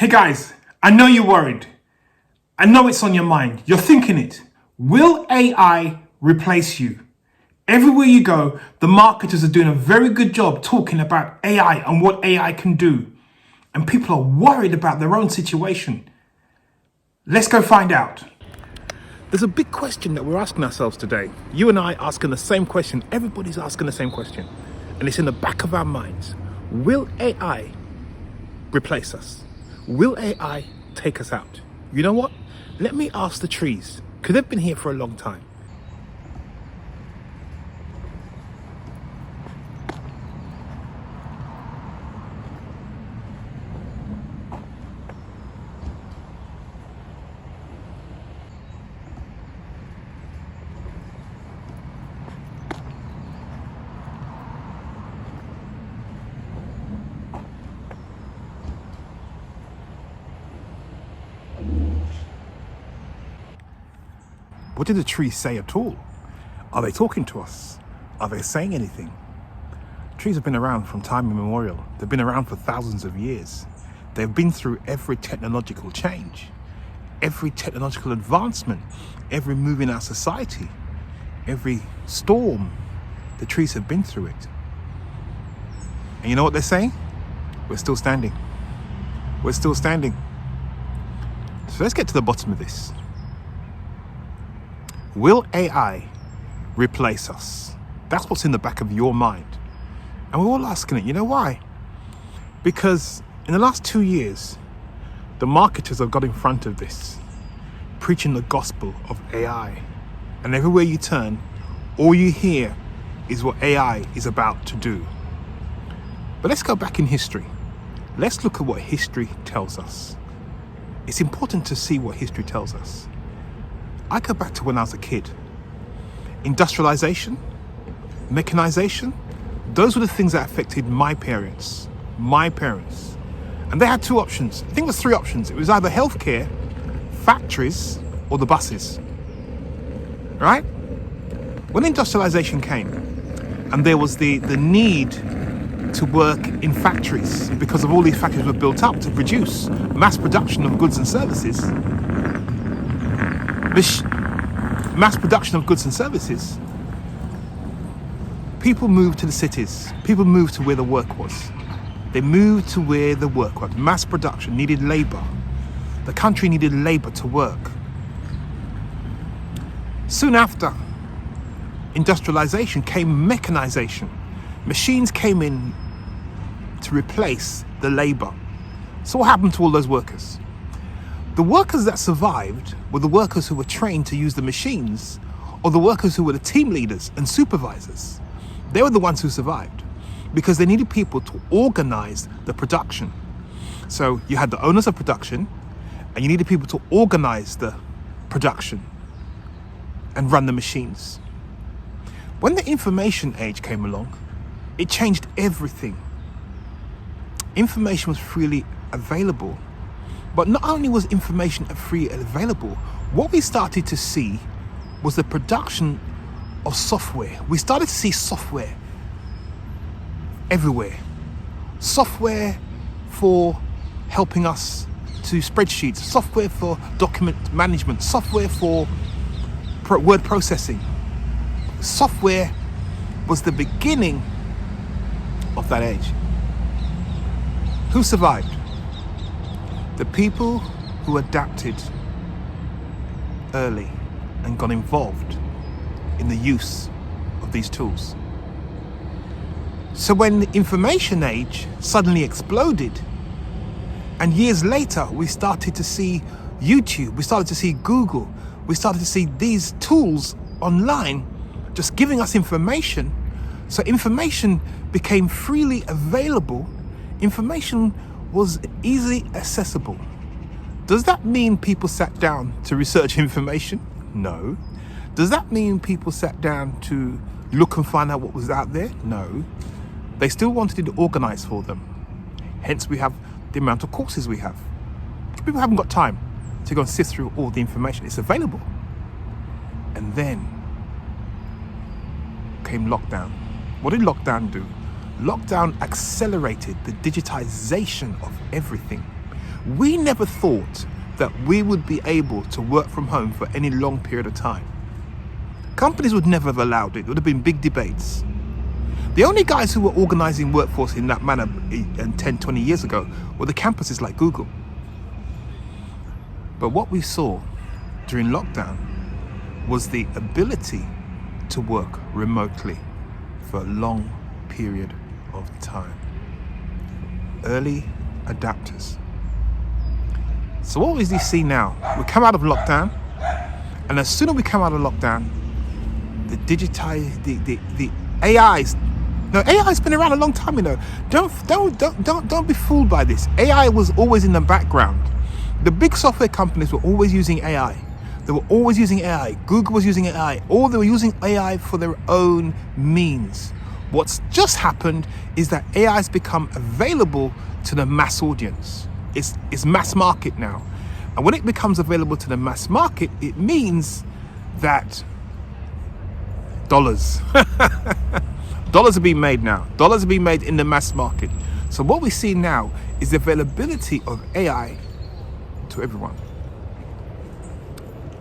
Hey guys, I know you're worried. I know it's on your mind. You're thinking it. Will AI replace you? Everywhere you go, the marketers are doing a very good job talking about AI and what AI can do. And people are worried about their own situation. Let's go find out. There's a big question that we're asking ourselves today. You and I asking the same question. Everybody's asking the same question. And it's in the back of our minds. Will AI replace us? Will AI take us out? You know what? Let me ask the trees, because they've been here for a long time. What did the trees say at all? Are they talking to us? Are they saying anything? Trees have been around from time immemorial. They've been around for thousands of years. They've been through every technological change, every technological advancement, every move in our society, every storm. The trees have been through it. And you know what they're saying? We're still standing. We're still standing. So let's get to the bottom of this. Will AI replace us? That's what's in the back of your mind. And we're all asking it. You know why? Because in the last 2 years, the marketers have got in front of this, preaching the gospel of AI. And everywhere you turn, all you hear is what AI is about to do. But let's go back in history. Let's look at what history tells us. It's important to see what history tells us. I go back to when I was a kid. Industrialization, mechanization, those were the things that affected my parents. And they had two options. I think there's three options. It was either healthcare, factories, or the buses. Right? When industrialization came, and there was the need to work in factories because of all these factories were built up to produce mass production of goods and services. Mass production of goods and services, people moved to the cities. People moved to where the work was. They moved to where the work was. Mass production needed labor. The country needed labor to work. Soon after industrialization came mechanization. Machines came in to replace the labor. So what happened to all those workers? The workers that survived were the workers who were trained to use the machines, or the workers who were the team leaders and supervisors. They were the ones who survived because they needed people to organize the production. So you had the owners of production, and you needed people to organize the production and run the machines. When the information age came along, it changed everything. Information was freely available. But not only was information free and available, what we started to see was the production of software. We started to see software everywhere. Software for helping us to spreadsheets, software for document management, software for word processing. Software was the beginning of that age. Who survived? The people who adapted early and got involved in the use of these tools. So when the information age suddenly exploded, and years later we started to see YouTube, we started to see Google, we started to see these tools online just giving us information. So information became freely available. Information was easily accessible. Does that mean people sat down to research information? No. Does that mean people sat down to look and find out what was out there? No. They still wanted it organized for them. Hence we have the amount of courses we have. People haven't got time to go and sift through all the information. It's available. And then came lockdown. What did lockdown do? Lockdown accelerated the digitization of everything. We never thought that we would be able to work from home for any long period of time. Companies would never have allowed it. It would have been big debates. The only guys who were organizing workforce in that manner 10, 20 years ago were the campuses like Google. But what we saw during lockdown was the ability to work remotely for a long period of time. Early adapters. So what we see now, we come out of lockdown, and as soon as we come out of lockdown, the AI's. No, AI's been around a long time, you know. Don't be fooled by this. AI was always in the background. The big software companies were always using AI. They were always using AI. Google was using AI. Or they were using AI for their own means. What's just happened is that AI has become available to the mass audience. It's mass market now. And when it becomes available to the mass market, it means that dollars. Dollars are being made now. Dollars are being made in the mass market. So what we see now is the availability of AI to everyone.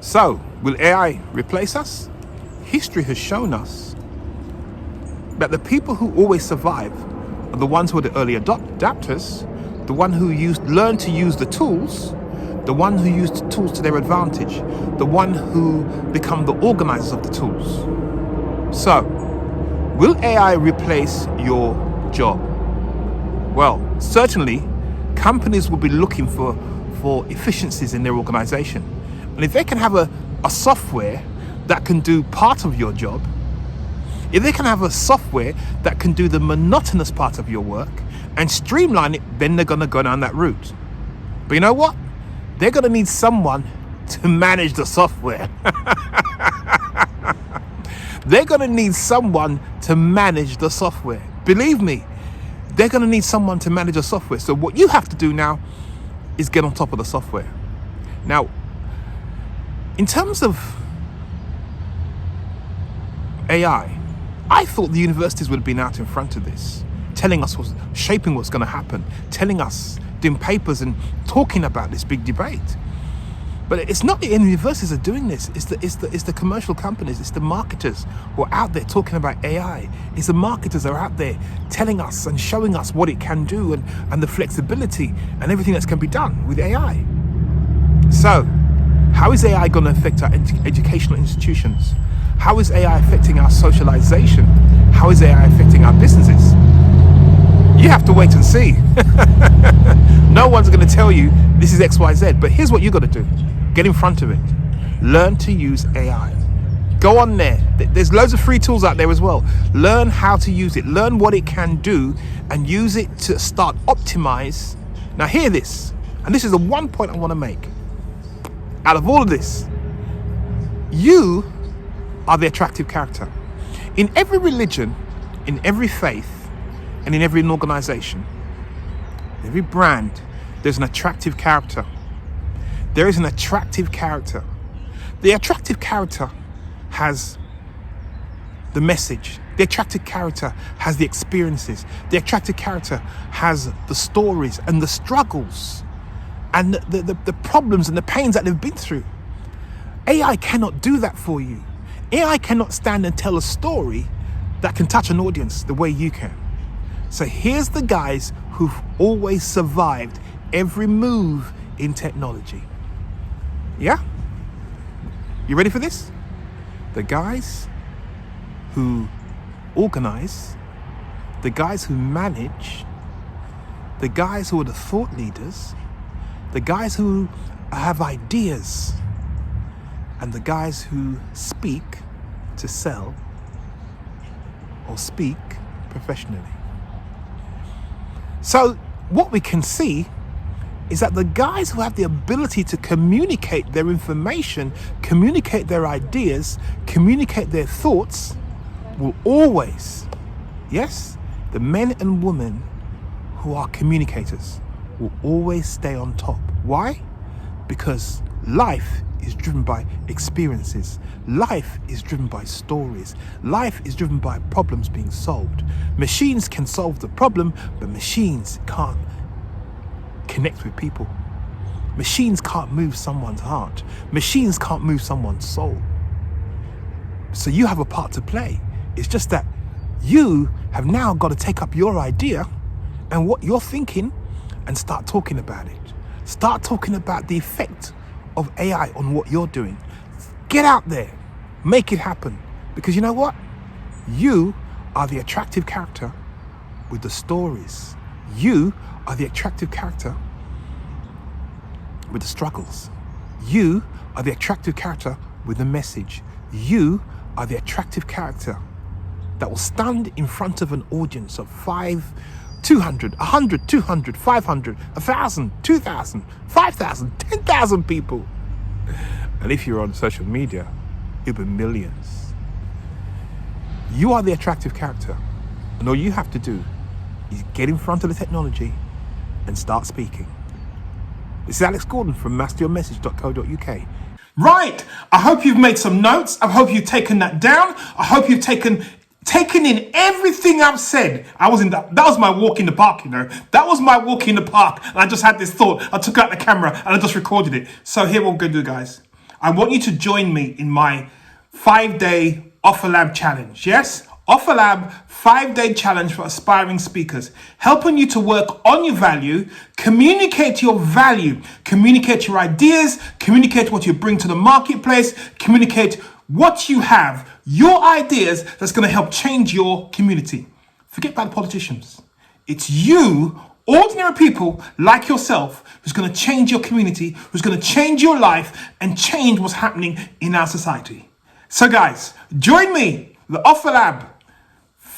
So, will AI replace us? History has shown us that the people who always survive are the ones who are the early adapters, the one who learn to use the tools, the one who use the tools to their advantage, the one who become the organizers of the tools. So, will AI replace your job? Well, certainly, companies will be looking for efficiencies in their organization. And if they can have a software that can do part of your job, if they can have a software that can do the monotonous part of your work and streamline it, then they're going to go down that route. But you know what? They're going to need someone to manage the software. They're going to need someone to manage the software. Believe me, they're going to need someone to manage the software. So what you have to do now is get on top of the software. Now, in terms of AI, I thought the universities would have been out in front of this, telling us shaping what's going to happen, telling us, doing papers and talking about this big debate. But it's not the universities are doing this. It's the commercial companies. It's the marketers who are out there talking about AI. It's the marketers that are out there telling us and showing us what it can do and the flexibility and everything that can be done with AI. So, how is AI going to affect our educational institutions? How is AI affecting our socialization? How is AI affecting our businesses? You have to wait and see. No one's going to tell you this is X, Y, Z. But here's what you got to do. Get in front of it. Learn to use AI. Go on there. There's loads of free tools out there as well. Learn how to use it. Learn what it can do and use it to start optimize. Now hear this. And this is the one point I want to make. Out of all of this, you are the attractive character. In every religion, in every faith, and in every organization, every brand, there's an attractive character. There is an attractive character. The attractive character has the message. The attractive character has the experiences. The attractive character has the stories and the struggles and the problems and the pains that they've been through. AI cannot do that for you. AI cannot stand and tell a story that can touch an audience the way you can. So here's the guys who've always survived every move in technology. Yeah? You ready for this? The guys who organize, the guys who manage, the guys who are the thought leaders, the guys who have ideas, and the guys who speak to sell or speak professionally. So what we can see is that the guys who have the ability to communicate their information, communicate their ideas, communicate their thoughts will always, yes, the men and women who are communicators will always stay on top. Why? Because life is driven by experiences. Life is driven by stories. Life is driven by problems being solved. Machines can solve the problem, but machines can't connect with people. Machines can't move someone's heart. Machines can't move someone's soul. So you have a part to play. It's just that you have now got to take up your idea and what you're thinking and start talking about it. Start talking about the effect of AI on what you're doing. Get out there, make it happen. Because you know what? You are the attractive character with the stories. You are the attractive character with the struggles. You are the attractive character with the message. You are the attractive character that will stand in front of an audience of 200, 100, 200, 500, 1,000, 2,000, 5,000, 10,000 people. And if you're on social media, it'll be millions. You are the attractive character. And all you have to do is get in front of the technology and start speaking. This is Alex Gordon from masteryourmessage.co.uk. Right, I hope you've made some notes. I hope you've taken that down. I hope you've taken in everything I've said. That was my walk in the park, you know. That was my walk in the park. And I just had this thought. I took out the camera and I just recorded it. So here what we're going to do, guys. I want you to join me in my 5-day Offer Lab challenge. Yes? Offer Lab 5-day challenge for aspiring speakers, helping you to work on your value, communicate your value, communicate your ideas, communicate what you bring to the marketplace, communicate what you have, your ideas that's going to help change your community. Forget about the politicians. It's you, ordinary people like yourself, who's going to change your community, who's going to change your life and change what's happening in our society. So guys, join me, the Offer Lab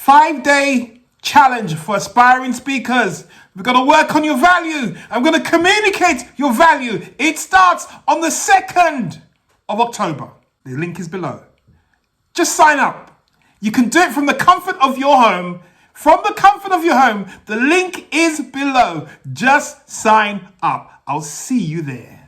5-day challenge for aspiring speakers. We're going to work on your value. I'm going to communicate your value. It starts on the 2nd of October. The link is below. Just sign up. You can do it from the comfort of your home. From the comfort of your home, the link is below. Just sign up. I'll see you there.